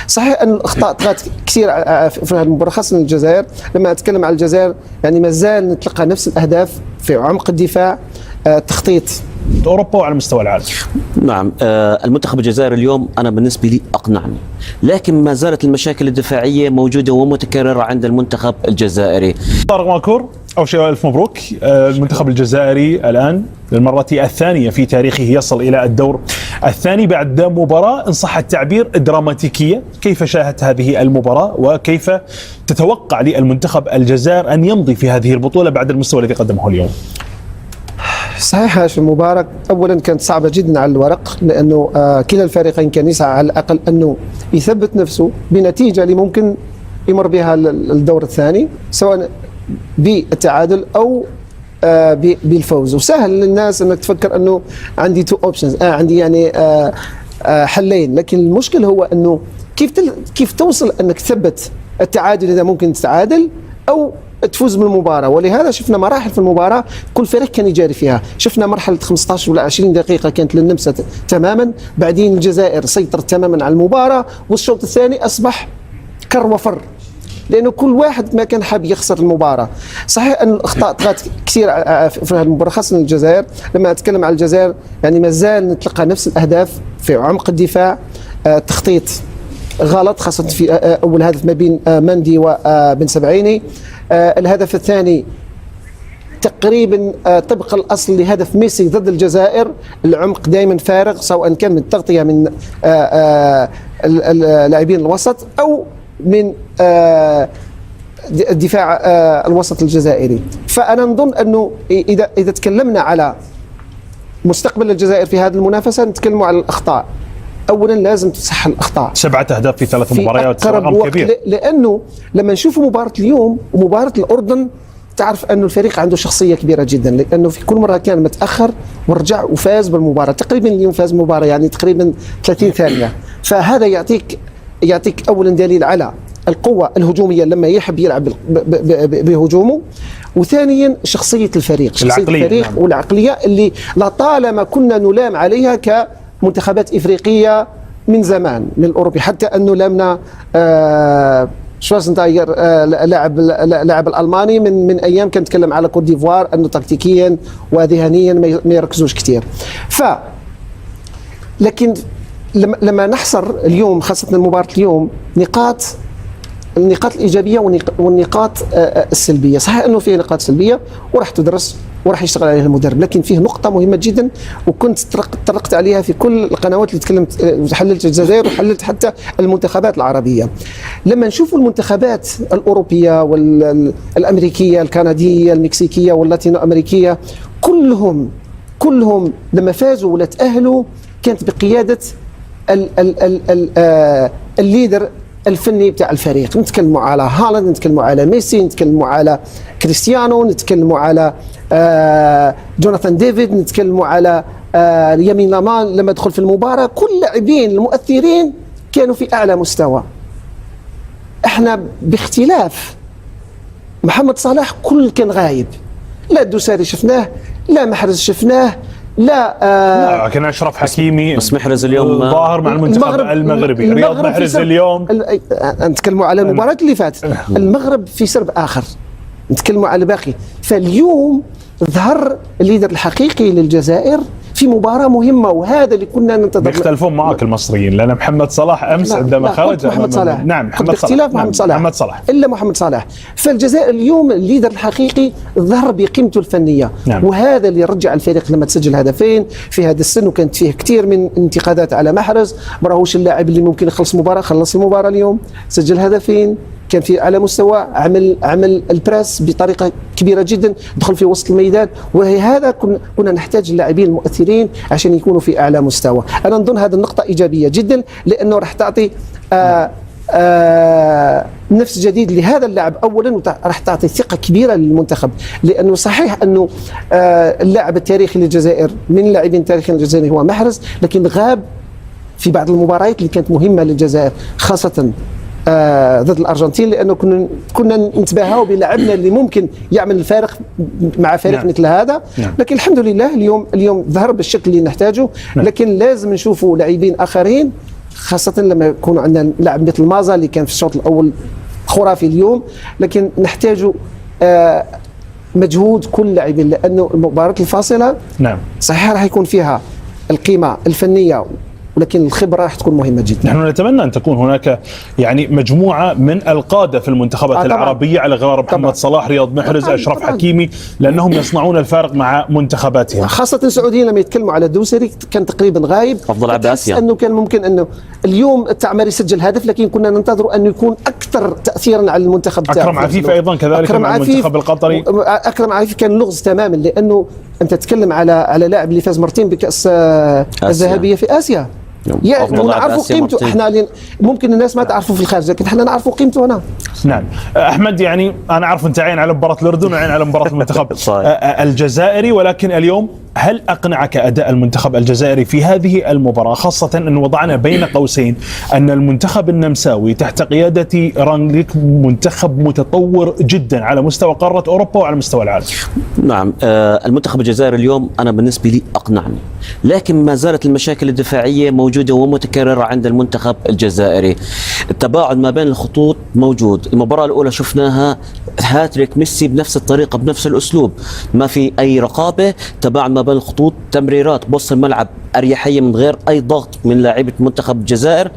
صحيح أن الأخطاء طغت كثير في هذه المباراة خاصة الجزائر. لما أتكلم عن الجزائر يعني ما زال نتلقى نفس الأهداف في عمق الدفاع، تخطيط أوروبا وعلى مستوى العالم. نعم، المنتخب الجزائري اليوم أنا بالنسبة لي أقنعني، لكن ما زالت المشاكل الدفاعية موجودة ومتكررة عند المنتخب الجزائري. طارق ماكور، أول شيء ألف مبروك. المنتخب الجزائري الآن للمرة الثانية في تاريخه يصل إلى الدور الثاني بعد مباراة إن صح التعبير دراماتيكية. كيف شاهدت هذه المباراة وكيف تتوقع للمنتخب الجزائر أن يمضي في هذه البطولة بعد المستوى الذي قدمه اليوم؟ صحيح هاشم مبارك، أولا كانت صعبة جدا على الورق، لأنه كلا الفريقين كان يسعى على الأقل أنه يثبت نفسه بنتيجة اللي ممكن يمر بها الدور الثاني، سواء بالتعادل أو بالفوز. وسهل للناس أنك تفكر أنه عندي تو أوبشنز، عندي يعني حلين، لكن المشكلة هو أنه كيف توصل أنك تثبت التعادل إذا ممكن تتعادل أو تفوز بالمباراة. ولهذا شفنا مراحل في المباراة كل فريق كان يجاري فيها. شفنا مرحلة 15 ولا 20 دقيقة كانت للنمسا تماما، بعدين الجزائر سيطرت تماما على المباراة، والشوط الثاني أصبح كر وفر، لأنه كل واحد ما كان حاب يخسر المباراة. صحيح أن الأخطاء طغت كثير في هذه المباراة خاصة الجزائر. لما أتكلم عن الجزائر يعني ما زال نتلقى نفس الأهداف في عمق الدفاع، تخطيط غلط خاصة في أول هدف ما بين مندي وبن سبعيني. الهدف الثاني تقريبا طبق الأصل لهدف ميسي ضد الجزائر، العمق دائما فارغ، سواء كان من التغطية من اللاعبين الوسط أو من الدفاع الوسط الجزائري. فأنا نظن أنه إذا تكلمنا على مستقبل الجزائر في هذه المنافسة نتكلم على الأخطاء. أولا لازم تصحح الأخطاء. 7 أهداف في 3 مباريات، رقم كبير. لأنه لما نشوف مباراة اليوم ومباراة الأردن تعرف أنه الفريق عنده شخصية كبيرة جدا، لأنه في كل مرة كان متأخر ورجع وفاز بالمباراة. تقريبا اليوم فاز مباراة يعني تقريبا 30 ثانية. فهذا يعطيك أولا دليل على القوة الهجومية لما يحب يلعب بهجومه، وثانيا شخصية الفريق نعم. والعقلية اللي لطالما كنا نلام عليها كمنتخبات إفريقية من زمان من الأوروبي، حتى أنه لمنا شوارزنتايجر لاعب الألماني من أيام كان يتكلم على كوت ديفوار أنه تكتيكيا وذهنيا ما يركزوش كتير. لكن لما نحصر اليوم خاصة مباراة اليوم النقاط الإيجابية والنقاط السلبية. صحيح أنه فيه نقاط سلبية وراح تدرس وراح يشتغل عليها المدرب، لكن فيه نقطة مهمة جدا وكنت طرقت عليها في كل القنوات اللي تكلمت، حللت الجزائر وحللت حتى المنتخبات العربية. لما نشوف المنتخبات الأوروبية والأمريكية الكندية المكسيكية واللاتينو أمريكية كلهم لما فازوا ولا تأهلوا كانت بقيادة الليدر الفني بتاع الفريق. نتكلموا على هالاند، نتكلموا على ميسي، نتكلموا على كريستيانو، نتكلموا على جوناثان ديفيد، نتكلموا على يمين لامان لما دخل في المباراة. كل لاعبين المؤثرين كانوا في أعلى مستوى. احنا باختلاف محمد صلاح كل كان غايب، لا الدوساري شفناه، لا محرز شفناه، لا لكن أشرف حكيمي بس محرز اليوم ظاهر مع المنتخب المغربي. رياض محرز اليوم نتكلموا على المباراة اللي فاتت، المغرب في سرب آخر، نتكلموا على باقي. فاليوم ظهر الليدر الحقيقي للجزائر في مباراة مهمة، وهذا اللي كنا ننتظر. يختلفون معك المصريين، لأن محمد صلاح أمس عندما خرج محمد صلاح، نعم محمد صلاح، محمد صلاح إلا محمد صلاح. فالجزائر اليوم الليدر الحقيقي ظهر بقيمته الفنية. نعم. وهذا اللي رجع الفريق لما تسجل هدفين في هذا السن، وكانت فيه كثير من انتقادات على محرز، مراهوش اللاعب اللي ممكن يخلص مباراة، خلص المباراة اليوم سجل هدفين، كان في على مستوى عمل البريس بطريقة كبيرة جدا، دخل في وسط الميدان. وهذا كنا نحتاج اللاعبين المؤثرين عشان يكونوا في أعلى مستوى. أنا نظن هذه النقطة إيجابية جدا، لأنه راح تعطي نفس جديد لهذا اللاعب أولا، وراح تعطي ثقة كبيرة للمنتخب. لأنه صحيح أنه اللاعب التاريخي للجزائر من اللاعبين التاريخيين للجزائر هو محرز، لكن غاب في بعض المباريات اللي كانت مهمة للجزائر، خاصة ضد الأرجنتين، لأنه كنا نتباهوا بلاعبنا اللي ممكن يعمل الفارق مع فريق نعم. مثل هذا. نعم. لكن الحمد لله اليوم ظهر بالشكل اللي نحتاجه. نعم. لكن لازم نشوفوا لاعبين آخرين خاصة لما يكون عندنا لاعب مثل مازا اللي كان في الشوط الأول خرافي اليوم، لكن نحتاج مجهود كل لاعبين، لأنه المباراة الفاصلة نعم صحيح راح يكون فيها القيمة الفنية، ولكن الخبرة راح تكون مهمة جدا. نحن نتمنى أن تكون هناك يعني مجموعة من القادة في المنتخبات العربية على غرار محمد صلاح، رياض محرز، أشرف حكيمي، لأنهم يصنعون الفارق مع منتخباتهم. خاصة السعوديين لما يتكلموا على الدوسري كان تقريبا غايب، أفضل لاعب آسيا، أنه كان ممكن أنه اليوم التعمري يسجل هدف، لكن كنا ننتظر أن يكون أكثر تأثيرا على المنتخب. أكرم عفيف أيضا كذلك مع المنتخب القطري. أكرم عفيف كان لغز تماما، لأنه أنت تتكلم على لاعب اللي فاز مرتين بكأس الذهبية في آسيا، يعني نعرفوا قيمته. احنا ممكن الناس ما تعرفه في الخارج، لكن احنا نعرفوا قيمته هنا. نعم احمد، يعني انا اعرف انت عين على مباراه الاردن وعين على مباراه المنتخب الجزائري، ولكن اليوم هل اقنعك اداء المنتخب الجزائري في هذه المباراه، خاصه ان وضعنا بين قوسين ان المنتخب النمساوي تحت قياده رانجليك منتخب متطور جدا على مستوى قاره اوروبا وعلى مستوى العالم؟ نعم المنتخب الجزائري اليوم انا بالنسبه لي اقنعني، لكن ما زالت المشاكل الدفاعيه موجوده ومتكرره عند المنتخب الجزائري. التباعد ما بين الخطوط موجود. المباراه الاولى شفناها هاتريك ميسي بنفس الطريقه بنفس الاسلوب، ما في اي رقابه، تباعد ما بين الخطوط، تمريرات بوسط الملعب اريحيه من غير اي ضغط من لاعيبه منتخب الجزائر.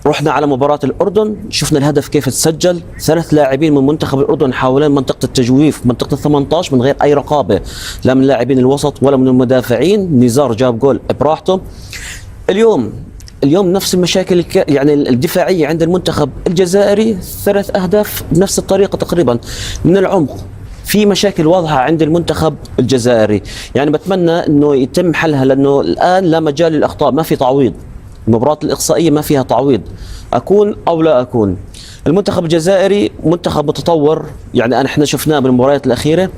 رحنا على مباراة الأردن، شفنا الهدف كيف تسجل، 3 لاعبين من منتخب الأردن حاولين منطقة التجويف، منطقة 18 من غير أي رقابة، لا من لاعبين الوسط ولا من المدافعين. نزار جاب جول براحته. اليوم نفس المشاكل يعني الدفاعية عند المنتخب الجزائري، 3 أهداف بنفس الطريقة تقريبا من العمق. في مشاكل واضحة عند المنتخب الجزائري، يعني بتمنى أنه يتم حلها، لأنه الآن لا مجال للأخطاء، ما في تعويض. المباراة الإقصائية ما فيها تعويض، أكون أو لا أكون. المنتخب الجزائري منتخب متطور، يعني احنا شفناه بالمباريات الأخيرة.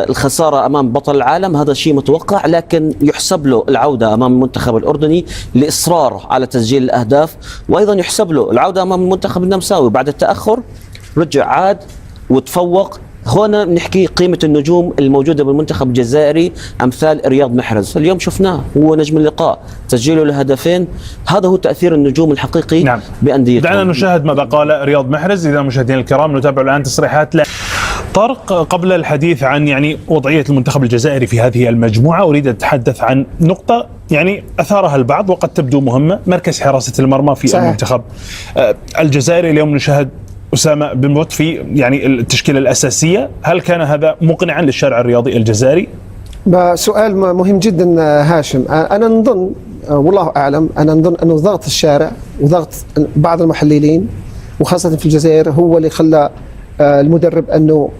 الخسارة أمام بطل العالم هذا شيء متوقع، لكن يحسب له العودة أمام المنتخب الأردني لإصراره على تسجيل الأهداف، وأيضا يحسب له العودة أمام المنتخب النمساوي بعد التأخر، رجع عاد وتفوق. هنا نحكي قيمة النجوم الموجودة بالمنتخب الجزائري، أمثال رياض محرز اليوم شفناه هو نجم اللقاء، تسجيله لهدفين، هذا هو تأثير النجوم الحقيقي. نعم. بأنديتهم. دعنا نشاهد ماذا قال رياض محرز. إذا مشاهدينا الكرام نتابع الآن تصريحات طارق قبل الحديث عن يعني وضعية المنتخب الجزائري في هذه المجموعة. أريد أن أتحدث عن نقطة يعني أثارها البعض وقد تبدو مهمة، مركز حراسة المرمى في صحيح. المنتخب الجزائري اليوم نشاهد أسامة بن بوت في يعني التشكيلة الأساسية. هل كان هذا مقنعا للشارع الرياضي الجزائري؟ سؤال مهم جدا هاشم. أنا نظن والله أعلم، أنا نظن أنه ضغط الشارع وضغط بعض المحللين وخاصة في الجزائر هو اللي خلى المدرب أنه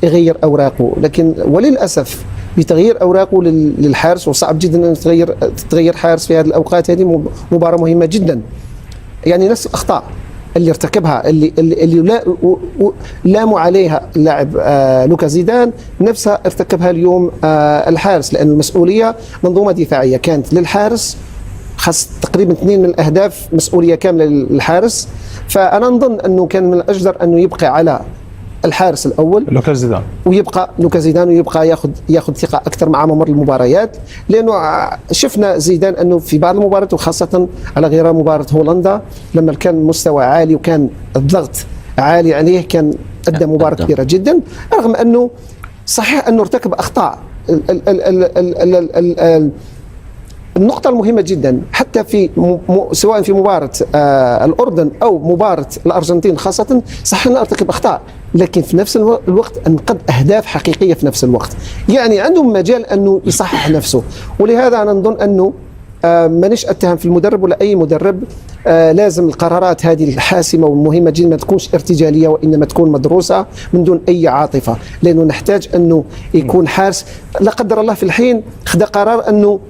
يغير أوراقه، لكن وللأسف بتغيير أوراقه للحارس، وصعب جدا أن تغير حارس في هذه الأوقات. هذه مباراة مهمة جدا، يعني نفس الأخطاء اللي ارتكبها اللي لاموا عليها اللاعب لوكا زيدان نفسها ارتكبها اليوم الحارس، لأن المسؤولية منظومة دفاعية كانت للحارس، خاص تقريبا 2 من الأهداف مسؤولية كاملة للحارس. فأنا نظن أنه كان من الأجدر أنه يبقى على الحارس الأول لوكا زيدان، ويبقى لوكا زيدان، ويبقى ياخذ ثقة أكثر مع ممر المباريات، لأنه شفنا زيدان أنه في بعض المباريات وخاصة على غرار مباراة هولندا لما كان المستوى عالي وكان الضغط عالي عليه كان أدى مباراة كبيرة جدا، رغم أنه صحيح أنه ارتكب أخطاء. النقطة المهمة جدا حتى في سواء في مباراة الأردن أو مباراة الأرجنتين خاصة، صحيح أنه ارتكب أخطاء، لكن في نفس الوقت أنقذ أهداف حقيقية في نفس الوقت، يعني عندهم مجال أنه يصحح نفسه. ولهذا أنا نظن أنه مانيش أتهم في المدرب ولا أي مدرب، لازم القرارات هذه الحاسمة والمهمة جدا ما تكونش ارتجالية، وإنما تكون مدروسة من دون أي عاطفة، لأنه نحتاج أنه يكون حارس. لا قدر الله في الحين خذ قرار أنه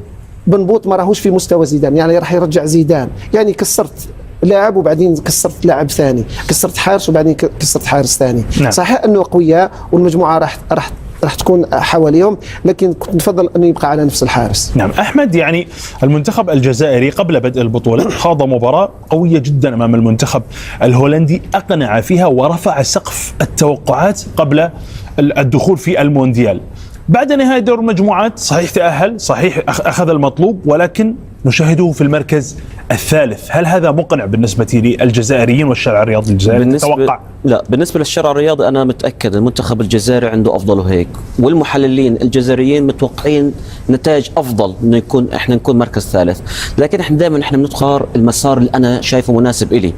بنبوط ما راهوش في مستوى زيدان، يعني راح يرجع زيدان، يعني كسرت لاعب وبعدين كسرت لاعب ثاني، كسرت حارس وبعدين كسرت حارس ثاني. نعم. صحيح انه قوية والمجموعة راح تكون حواليهم، لكن كنت نفضل انه يبقى على نفس الحارس. نعم احمد، يعني المنتخب الجزائري قبل بدء البطولة خاض مباراة قوية جدا امام المنتخب الهولندي، اقنع فيها ورفع سقف التوقعات قبل الدخول في المونديال. بعد نهاية دور المجموعات صحيح تأهل، صحيح أخذ المطلوب، ولكن نشاهده في المركز الثالث. هل هذا مقنع بالنسبة للجزائريين والشارع الرياضي الجزائري؟ تتوقع؟ لا، بالنسبة للشارع الرياضي أنا متأكد المنتخب الجزائري عنده أفضل هيك، والمحللين الجزائريين متوقعين نتائج أفضل إنه إحنا نكون مركز ثالث، لكن إحنا دائما بنختار المسار اللي أنا شايفه مناسب إلي.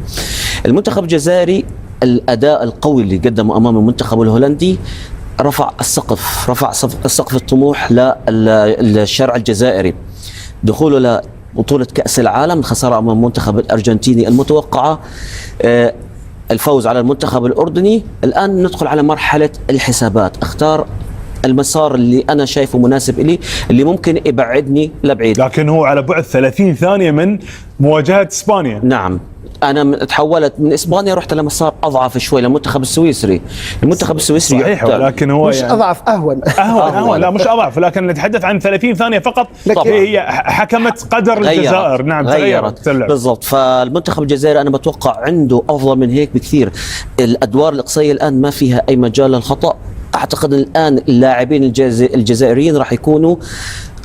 المنتخب الجزائري الأداء القوي اللي قدمه أمام المنتخب الهولندي رفع السقف الطموح للشارع الجزائري. دخوله لبطولة كأس العالم، الخسارة أمام المنتخب الأرجنتيني المتوقعة، الفوز على المنتخب الأردني، الآن ندخل على مرحلة الحسابات. اختار المسار اللي أنا شايفه مناسب إلي، اللي ممكن يبعدني لبعيد. لكن هو على بعد 30 ثانية من مواجهة إسبانيا. نعم، أنا تحولت من إسبانيا، رحت لمسار أضعف شوي للمنتخب السويسري. المنتخب السويسري صحيح، ولكن هو مش يعني أضعف، أهون. لا مش أضعف، لكن نتحدث عن 30 ثانية فقط. هي حكمت قدر الجزائر. نعم، غيرت بالضبط. فالمنتخب الجزائري أنا بتوقع عنده أفضل من هيك بكثير. الأدوار الإقصائية الآن ما فيها أي مجال للخطأ. أعتقد الآن اللاعبين الجزائريين راح يكونوا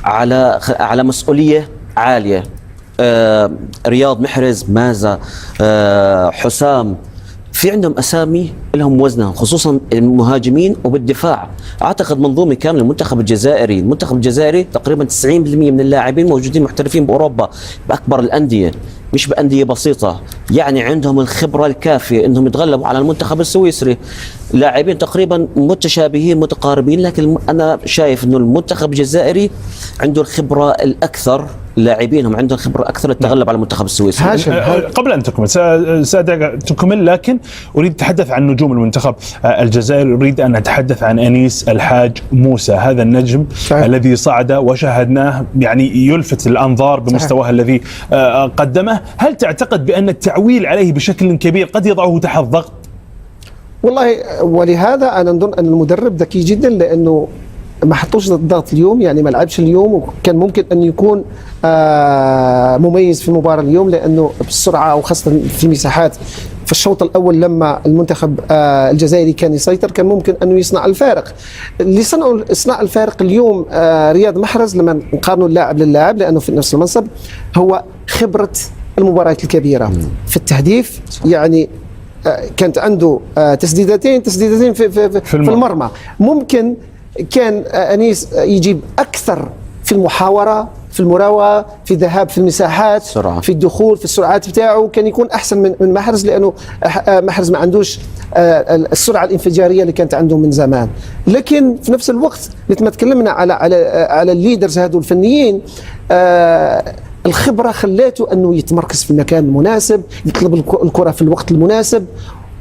على مسؤولية عالية. رياض محرز، مازا، حسام، في عندهم أسامي لهم وزنها، خصوصا المهاجمين وبالدفاع. أعتقد منظومة كاملة المنتخب الجزائري تقريبا 90% من اللاعبين موجودين محترفين بأوروبا بأكبر الأندية، مش بأندية بسيطة. يعني عندهم الخبرة الكافية إنهم يتغلبوا على المنتخب السويسري. لاعبين تقريبا متشابهين متقاربين، لكن أنا شايف إنه المنتخب الجزائري عنده الخبرة الأكثر، لاعبينهم عندهم خبرة أكثر للتغلب على المنتخب السويسري. قبل أن تكمل سأدعك تكمل، لكن أريد أتحدث عن نجوم المنتخب الجزائري. أريد أن أتحدث عن أنيس الحاج موسى، هذا النجم الذي صعد وشاهدناه يعني يلفت الأنظار بمستواه الذي قدمه. هل تعتقد بأن التعويل عليه بشكل كبير قد يضعه تحت ضغط؟ والله، ولهذا أنا نظن أن المدرب ذكي جدا، لأنه ما حطوش الضغط اليوم، يعني ما لعبش اليوم، وكان ممكن أن يكون مميز في المباراة اليوم، لأنه بالسرعة وخاصة في المساحات. في الشوط الأول لما المنتخب الجزائري كان يسيطر كان ممكن أنه يصنع الفارق. اللي صنع الفارق اليوم رياض محرز، لما نقارنوا اللاعب للاعب لأنه في نفس المنصب، هو خبرة المباريات الكبيرة في التهديف. يعني كانت عنده تسديدتين في المرمى. ممكن كان أنيس يجيب أكثر في المحاورة، في المراوغة، في الذهاب في المساحات، سرعة. في الدخول، في السرعات بتاعه كان يكون أحسن من محرز، لأنه محرز ما عندوش السرعة الانفجارية اللي كانت عنده من زمان. لكن في نفس الوقت مثل ما تكلمنا على الليدرز هذو الفنيين، الخبرة خلاته أنه يتمركز في المكان المناسب، يطلب الكرة في الوقت المناسب،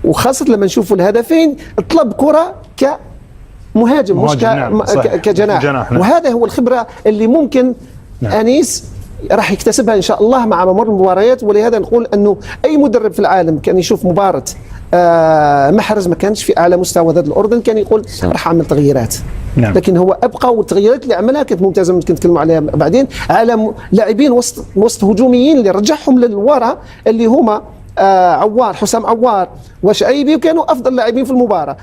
وخاصة لما نشوفوا الهدفين طلب كرة مهاجم مش كجناح. نعم. وهذا هو الخبرة اللي ممكن أنيس راح يكتسبها إن شاء الله مع ممر المباريات. ولهذا نقول أنه أي مدرب في العالم كان يشوف مباراة محرز ما كانش في أعلى مستوى ضد الأردن كان يقول راح أعمل تغييرات. نعم. لكن هو أبقى، والتغييرات اللي عملها كانت ممتازة، ممكن نتكلم عليها بعدين، على لاعبين وسط هجوميين اللي رجعهم للوراء، اللي هما حسام عوار وشعيبي، وكانوا أفضل لاعبين في المباراة.